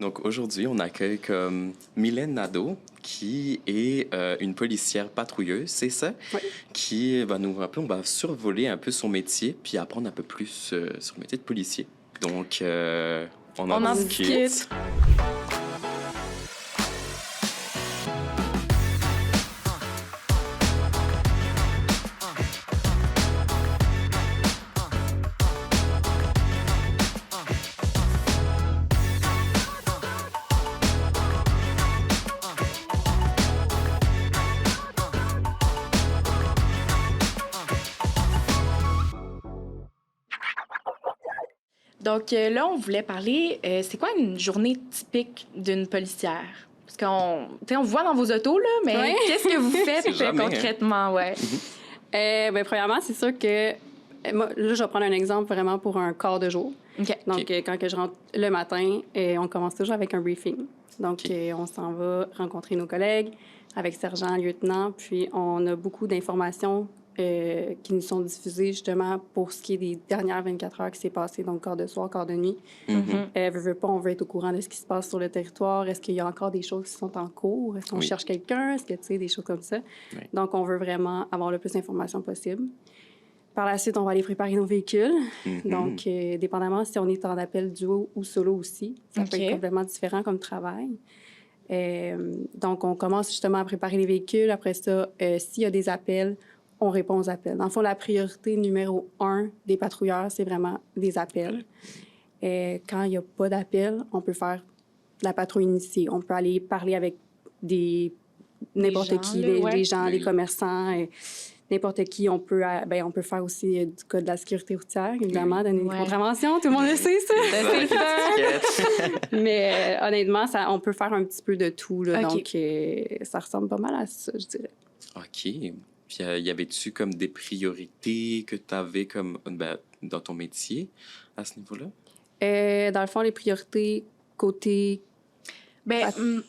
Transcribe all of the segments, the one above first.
Donc aujourd'hui, on accueille comme Mylène Nadeau, qui est une policière patrouilleuse, c'est ça? Oui. Qui va nous rappeler, on va survoler un peu son métier, puis apprendre un peu plus sur le métier de policier. Donc, on en discute. Donc là, on voulait parler, c'est quoi une journée typique d'une policière? Parce on voit dans vos autos, là, mais Ouais. qu'est-ce que vous faites Jamais, concrètement? Ouais. Premièrement, c'est sûr que... Moi, là, je vais prendre un exemple vraiment pour un quart de jour. OK. Donc, OK. quand que je rentre le matin, on commence toujours avec un briefing. Donc, OK. on s'en va rencontrer nos collègues avec sergent, lieutenant, puis on a beaucoup d'informations qui nous sont diffusées justement pour ce qui est des dernières 24 heures qui s'est passé, donc quart de soir, quart de nuit. Veut pas, on veut être au courant de ce qui se passe sur le territoire. Est-ce qu'il y a encore des choses qui sont en cours? Est-ce qu'on Oui. cherche quelqu'un? Est-ce que, tu sais, des choses comme ça? Oui. Donc, on veut vraiment avoir le plus d'informations possible. Par la suite, on va aller préparer nos véhicules. Donc, dépendamment si on est en appel duo ou solo aussi, ça peut OK. être complètement différent comme travail. Donc, on commence justement à préparer les véhicules. Après ça, s'il y a des appels, on répond aux appels. Dans le fond, la priorité numéro 1 des patrouilleurs, c'est vraiment des appels. Quand il n'y a pas d'appel, on peut faire de la patrouille initiée. On peut aller parler avec n'importe gens, qui, là, des ouais. gens, Oui. les commerçants, n'importe qui. On peut faire aussi du code de la sécurité routière, évidemment, donner Ouais. des contraventions. Tout le monde le sait, ça. C'est ça. Mais honnêtement, on peut faire un petit peu de tout. Là, OK. Donc, ça ressemble pas mal à ça, je dirais. OK. Puis, y avait-tu comme des priorités que tu avais comme, dans ton métier à ce niveau-là? Dans le fond, les priorités côté...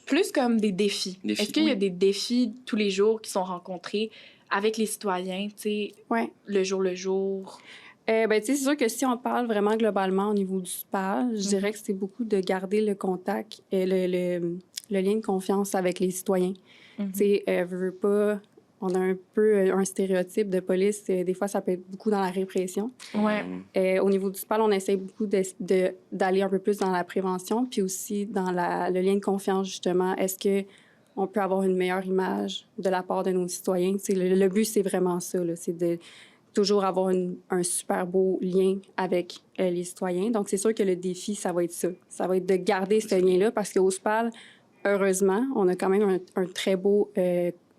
Plus comme des défis. Défis, Est-ce qu'il y a oui. des défis tous les jours qui sont rencontrés avec les citoyens, tu sais, Ouais. le jour? Tu sais, c'est sûr que si on parle vraiment globalement au niveau du SPAL, je dirais que c'est beaucoup de garder le contact et le lien de confiance avec les citoyens. Tu sais, veux pas... On a un peu un stéréotype de police. Des fois, ça peut être beaucoup dans la répression. Ouais. Au niveau du SPAL, on essaie beaucoup d'aller un peu plus dans la prévention, puis aussi dans le lien de confiance, justement. Est-ce qu'on peut avoir une meilleure image de la part de nos citoyens? Tu sais, le but, c'est vraiment ça, là, c'est de toujours avoir un super beau lien avec les citoyens. Donc, c'est sûr que le défi, ça va être ça. Ça va être de garder ce lien-là, parce qu'au SPAL, heureusement, on a quand même un très beau...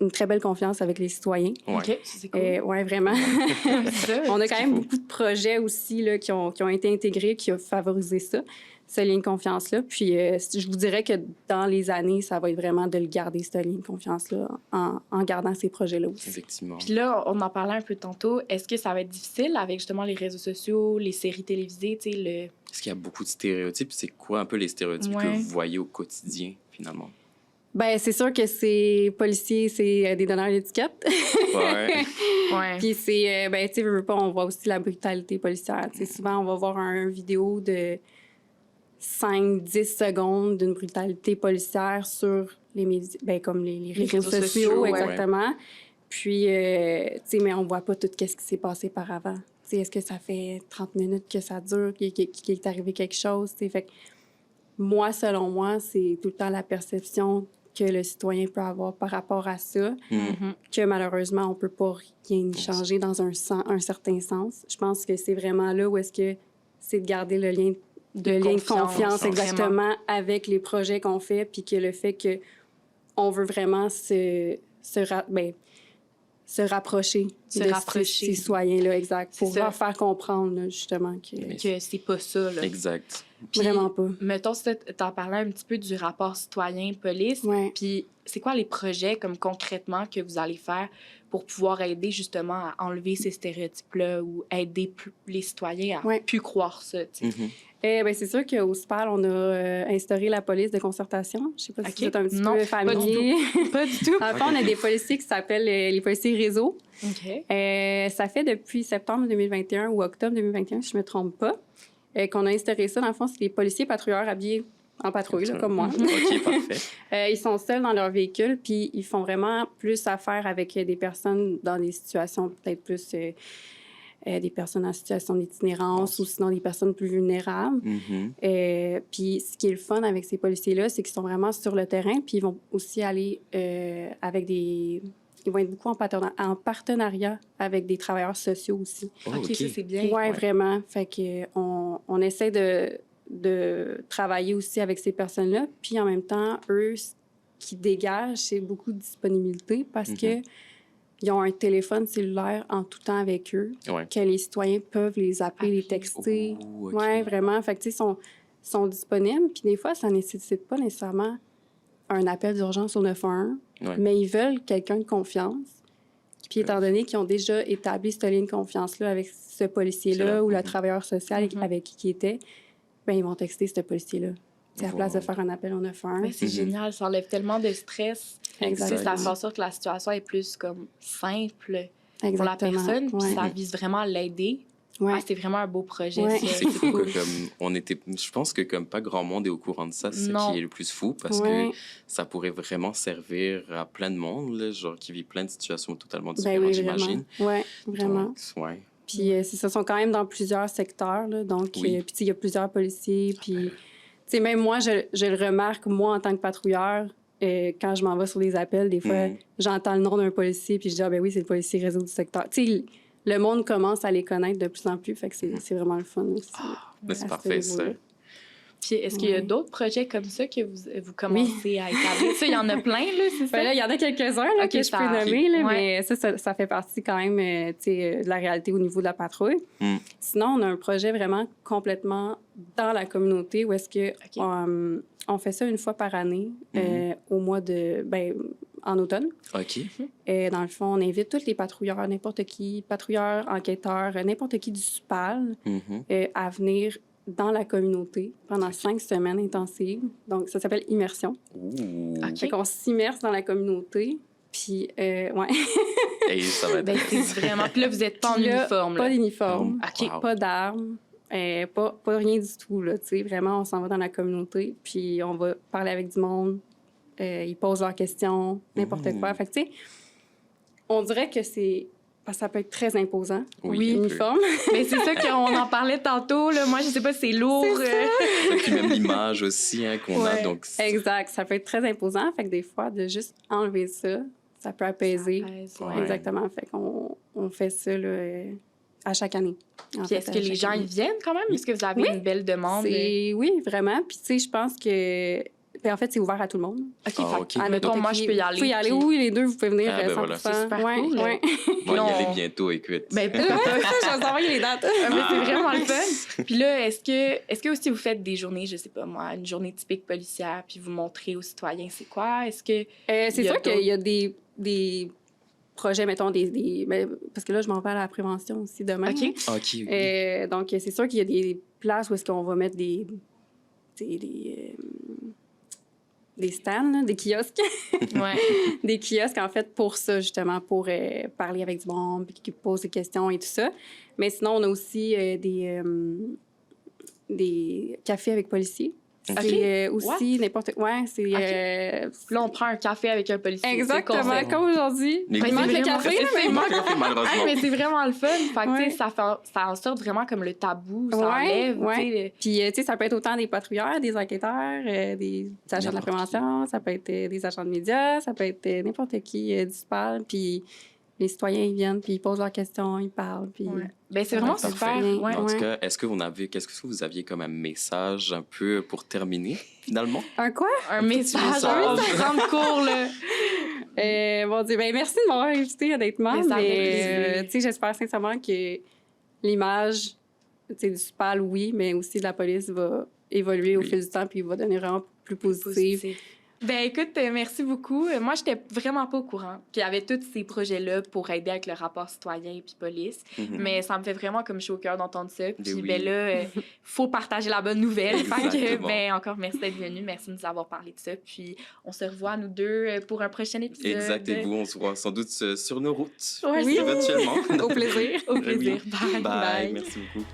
une très belle confiance avec les citoyens. Ouais. OK, c'est cool. Oui, vraiment. Ça, On a quand même faut. beaucoup de projets aussi là, qui ont été intégrés, qui ont favorisé ça, ce lien de confiance-là. Puis, je vous dirais que dans les années, ça va être vraiment de le garder, ce lien de confiance-là, en gardant ces projets-là aussi. Effectivement. Puis là, on en parlait un peu tantôt. Est-ce que ça va être difficile avec justement les réseaux sociaux, les séries télévisées, tu sais, Est-ce qu'il y a beaucoup de stéréotypes? C'est quoi un peu les stéréotypes que vous voyez au quotidien, finalement? Bien, c'est sûr que c'est policiers, c'est des donneurs d'étiquette. Ouais. Ouais. Puis c'est, tu sais, veux pas, on voit aussi la brutalité policière. Tu sais, souvent, on va voir une vidéo de 5-10 secondes d'une brutalité policière sur les médias, comme les réseaux sociaux, ouais. exactement. Puis, tu sais, mais on voit pas tout ce qui s'est passé par avant. Tu sais, est-ce que ça fait 30 minutes que ça dure, qu'il est arrivé quelque chose? Tu sais, fait que moi, selon moi, c'est tout le temps la perception que le citoyen peut avoir par rapport à ça, que malheureusement, on peut pas rien changer dans un certain sens. Je pense que c'est vraiment là où est-ce que c'est de garder le lien de confiance exactement avec les projets qu'on fait, puis que le fait que on veut vraiment se rapprocher de ces citoyens-là, exact, pour leur faire comprendre, là, justement, que c'est pas ça, là. Exact. Puis, vraiment pas. Mettons, t'en parlais un petit peu du rapport citoyen-police. Ouais. Puis, c'est quoi les projets, comme concrètement, que vous allez faire pour pouvoir aider, justement, à enlever ces stéréotypes-là ou aider les citoyens à plus croire ça, tu sais? C'est sûr qu'au SPAL, on a instauré la police de concertation. Je sais pas si vous êtes un petit peu familier. Pas du tout. En fait, on a des policiers qui s'appellent les policiers réseau. OK. Ça fait depuis septembre 2021 ou octobre 2021, si je me trompe pas, qu'on a instauré ça. Dans le fond, c'est les policiers patrouilleurs habillés en patrouille, là, comme moi. OK, parfait. Ils sont seuls dans leur véhicule, puis ils font vraiment plus affaire avec des personnes dans des situations peut-être plus... des personnes en situation d'itinérance ou sinon des personnes plus vulnérables. Puis ce qui est le fun avec ces policiers-là, c'est qu'ils sont vraiment sur le terrain, puis ils vont aussi aller avec des... Ils vont être beaucoup en partenariat avec des travailleurs sociaux aussi. OK, ça, c'est bien. Oui, vraiment. Fait qu'on essaie de travailler aussi avec ces personnes-là, puis en même temps, eux, ce qu'ils dégagent, c'est beaucoup de disponibilité parce que ils ont un téléphone cellulaire en tout temps avec eux, que les citoyens peuvent les appeler, les texter. Oui, vraiment. Fait que, tu sais, sont disponibles. Puis des fois, ça ne nécessite pas nécessairement un appel d'urgence au 911, mais ils veulent quelqu'un de confiance. Puis étant donné qu'ils ont déjà établi cette ligne de confiance-là avec ce policier-là ou le travailleur social avec qui il était, bien, ils vont texter ce policier-là. À la place de faire un appel au 911. Mais c'est génial, ça enlève tellement de stress. Exactement. Ça fait en sorte que la situation est plus comme simple pour la personne, puis ça vise vraiment à l'aider. C'est vraiment un beau projet. C'est fou que je pense que comme pas grand monde est au courant de ça, c'est ça qui est le plus fou, parce que ça pourrait vraiment servir à plein de monde, là, genre qui vit plein de situations totalement différentes, j'imagine. Oui, vraiment. Donc, puis ça sont quand même dans plusieurs secteurs, là, donc puis il y a plusieurs policiers, puis... Tu sais, même moi, je le remarque, moi, en tant que patrouilleur, quand je m'en vais sur des appels, des fois, j'entends le nom d'un policier, puis je dis « Ah ben oui, c'est le policier réseau du secteur. » Tu sais, le monde commence à les connaître de plus en plus, fait que c'est vraiment le fun aussi. Mais c'est parfait, ça. Puis est-ce qu'il y a d'autres projets comme ça que vous commencez à établir? Ça, il y en a plein, là, c'est ça? Ben là, il y en a quelques-uns là, que je peux nommer, là, mais ça fait partie quand même de la réalité au niveau de la patrouille. Sinon, on a un projet vraiment complètement dans la communauté où est-ce que on fait ça une fois par année au mois de... en automne. OK. Dans le fond, on invite tous les patrouilleurs, n'importe qui, patrouilleurs, enquêteurs, n'importe qui du SUPAL, à venir dans la communauté pendant 5 semaines intensives. Donc, ça s'appelle immersion. Fait qu'on s'immerse dans la communauté. Puis, Et ça va être... c'est vraiment... Puis là, vous n'êtes pas en uniforme. Pas d'uniforme, pas d'armes, pas rien du tout. Là, vraiment, on s'en va dans la communauté, puis on va parler avec du monde. Ils posent leurs questions, n'importe quoi. Fait que, tu sais, on dirait que c'est... Parce que ça peut être très imposant. Oui, l'uniforme. Mais c'est ça qu'on en parlait tantôt. Là. Moi, je sais pas si c'est lourd. Puis même l'image aussi qu'on a. Donc exact. Ça peut être très imposant. Fait que des fois, de juste enlever ça, ça peut apaiser. Exactement. Fait qu'on fait ça là, à chaque année. Puis est-ce que les gens ils viennent quand même? Est-ce que vous avez une belle demande? Oui, vraiment. Puis tu sais, je pense que... en fait, c'est ouvert à tout le monde. OK. Admettons, moi, je peux y aller. Vous pouvez y aller. Oui, les deux, vous pouvez venir 100%. Voilà. C'est super cool. Bon, y aller bientôt, écoute. Ben, je vais vous envoyer les dates. Mais c'est vraiment le fun. Puis là, est-ce que aussi vous faites des journées, je sais pas moi, une journée typique policière, puis vous montrez aux citoyens c'est quoi? Est-ce que... c'est sûr qu'il y a des projets, mettons, parce que là, je m'en vais à la prévention aussi demain. OK. Donc, c'est sûr qu'il y a des places où est-ce qu'on va mettre des stands, là, des kiosques. Des kiosques, en fait, pour ça, justement, pour parler avec du monde, puis qui pose des questions et tout ça. Mais sinon, on a aussi des cafés avec policiers. C'est aussi n'importe quoi. Là, on prend un café avec un policier. Exactement, comme aujourd'hui. Mais il manque le café, malheureusement. Mais c'est vraiment le fun. Fait que, ça en sort vraiment comme le tabou, ça enlève. Puis, tu sais, ça peut être autant des patrouilleurs, des enquêteurs, des agents de la prévention, ça peut être des agents de médias, ça peut être n'importe qui du SPAL. Puis les citoyens, ils viennent, puis ils posent leurs questions, ils parlent. Puis... Ben, c'est vraiment super. En tout cas, qu'est-ce que vous aviez comme un message un peu pour terminer, finalement? Un quoi? Un message. On va prendre court, là. Bon Dieu, ben merci de m'avoir invité, honnêtement. Mais tu sais, j'espère sincèrement que l'image du SPAL, oui, mais aussi de la police va évoluer au fil du temps, puis va devenir vraiment plus positive. Ben écoute, merci beaucoup. Moi, j'étais vraiment pas au courant qu'il y avait tous ces projets-là pour aider avec le rapport citoyen puis police. Mais ça me fait vraiment comme chaud au cœur d'entendre ça. Puis ben là, faut partager la bonne nouvelle. Fait que, ben encore merci d'être venu. Merci de nous avoir parlé de ça. Puis on se revoit, nous deux, pour un prochain épisode. Exact. Et vous, on se voit sans doute sur nos routes. Oui, virtuellement. Au plaisir. Au plaisir. Bye. Merci beaucoup.